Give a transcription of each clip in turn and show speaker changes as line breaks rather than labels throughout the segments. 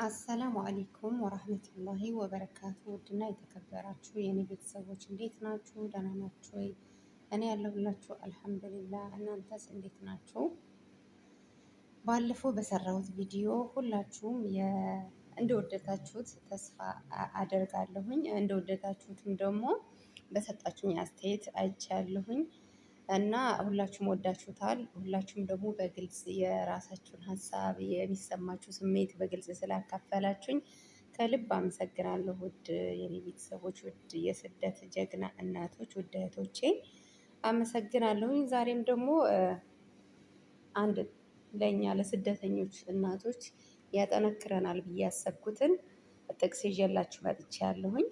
አሰላሙ አለይኩም ወራህመቱላሂ ወበረካቱ። ውድና የተከበራችሁ የኔ ቤተሰቦች እንዴት ናችሁ? ደህና ናችሁ ወይ? እኔ ያለሁላችሁ አልሐምዱሊላህ። እናንተስ እንዴት ናችሁ? ባለፈው በሰራሁት ቪዲዮ ሁላችሁም እንደወደዳችሁት ተስፋ አደርጋለሁኝ። እንደወደዳችሁትም ደግሞ በሰጣችሁኝ አስተያየት አይቻለሁኝ እና ሁላችሁም ወዳችሁታል። ሁላችሁም ደግሞ በግልጽ የራሳችሁን ሀሳብ የሚሰማችሁ ስሜት በግልጽ ስላካፈላችሁኝ ከልብ አመሰግናለሁ። ውድ የኔ ቤተሰቦች፣ ውድ የስደት ጀግና እናቶች፣ ውድ እህቶቼ አመሰግናለሁኝ። ዛሬም ደግሞ አንድ ለእኛ ለስደተኞች እናቶች ያጠነክረናል ብዬ ያሰብኩትን ጥቅስ ይዤላችሁ መጥቻለሁኝ።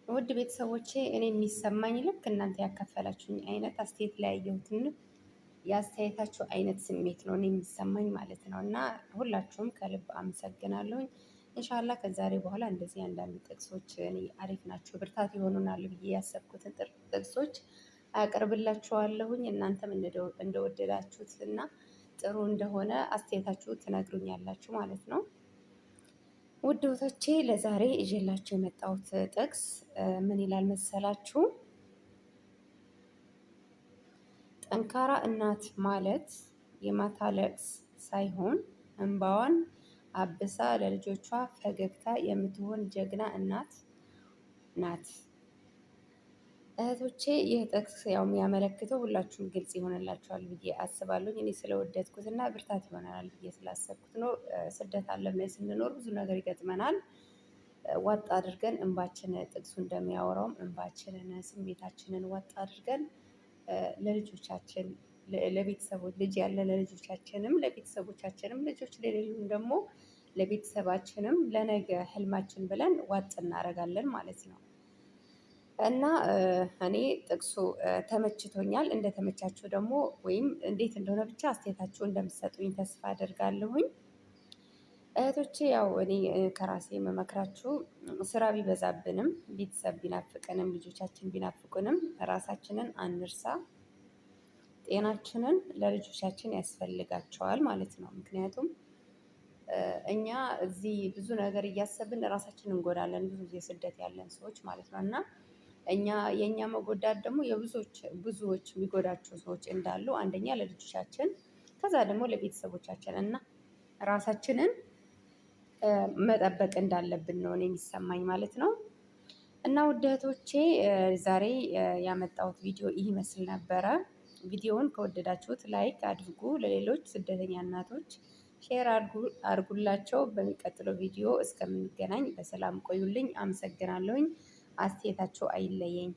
ውድ ቤተሰቦቼ እኔ የሚሰማኝ ልክ እናንተ ያካፈላችሁኝ አይነት አስተያየት ላይ ያየሁትን የአስተያየታችሁ አይነት ስሜት ነው እኔ የሚሰማኝ ማለት ነው። እና ሁላችሁም ከልብ አመሰግናለሁኝ። ኢንሻላ ከዛሬ በኋላ እንደዚህ አንዳንድ ጥቅሶች እኔ አሪፍ ናቸው ብርታት ይሆኑናል ብዬ ያሰብኩትን ጥቅሶች አቀርብላችኋለሁኝ። እናንተም እንደወደዳችሁት እና ጥሩ እንደሆነ አስተያየታችሁ ትነግሩኛላችሁ ማለት ነው። ውድ እህቶቼ ለዛሬ ይዤላችሁ የመጣሁት ጥቅስ ምን ይላል መሰላችሁ? ጠንካራ እናት ማለት የማታለቅስ ሳይሆን እንባዋን አብሳ ለልጆቿ ፈገግታ የምትሆን ጀግና እናት ናት። እህቶቼ ይህ ጥቅስ ያው የሚያመለክተው ሁላችሁም ግልጽ ይሆንላችኋል ብዬ አስባለሁ። እኔ ስለወደድኩት እና ብርታት ይሆናል ብዬ ስላሰብኩት ነው። ስደት ዓለም ላይ ስንኖር ብዙ ነገር ይገጥመናል። ዋጥ አድርገን እንባችን ጥቅሱ እንደሚያወራውም እንባችንን ስሜታችንን ዋጥ አድርገን ለልጆቻችን ለቤተሰቦች ልጅ ያለ ለልጆቻችንም ለቤተሰቦቻችንም ልጆች ለሌሉም ደግሞ ለቤተሰባችንም ለነገ ህልማችን ብለን ዋጥ እናደርጋለን ማለት ነው። እና እኔ ጥቅሱ ተመችቶኛል። እንደተመቻችሁ ደግሞ ወይም እንዴት እንደሆነ ብቻ አስተያየታችሁ እንደምትሰጡኝ ተስፋ አደርጋለሁኝ። እህቶቼ ያው እኔ ከራሴ የምመክራችሁ ስራ ቢበዛብንም ቤተሰብ ቢናፍቅንም ልጆቻችን ቢናፍቁንም ራሳችንን አንርሳ። ጤናችንን ለልጆቻችን ያስፈልጋቸዋል ማለት ነው። ምክንያቱም እኛ እዚህ ብዙ ነገር እያሰብን ራሳችንን እንጎዳለን፣ ብዙ ጊዜ ስደት ያለን ሰዎች ማለት ነው። እና የእኛ መጎዳት ደግሞ ብዙዎች የሚጎዳቸው ሰዎች እንዳሉ አንደኛ ለልጆቻችን ከዛ ደግሞ ለቤተሰቦቻችን እና ራሳችንን መጠበቅ እንዳለብን ነው እኔ የሚሰማኝ ማለት ነው። እና ውድ እህቶቼ ዛሬ ያመጣሁት ቪዲዮ ይህ ይመስል ነበረ። ቪዲዮውን ከወደዳችሁት ላይክ አድርጉ፣ ለሌሎች ስደተኛ እናቶች ሼር አድርጉላቸው። በሚቀጥለው ቪዲዮ እስከምንገናኝ በሰላም ቆዩልኝ። አመሰግናለሁኝ። አስተያየታቸው አይለየኝ።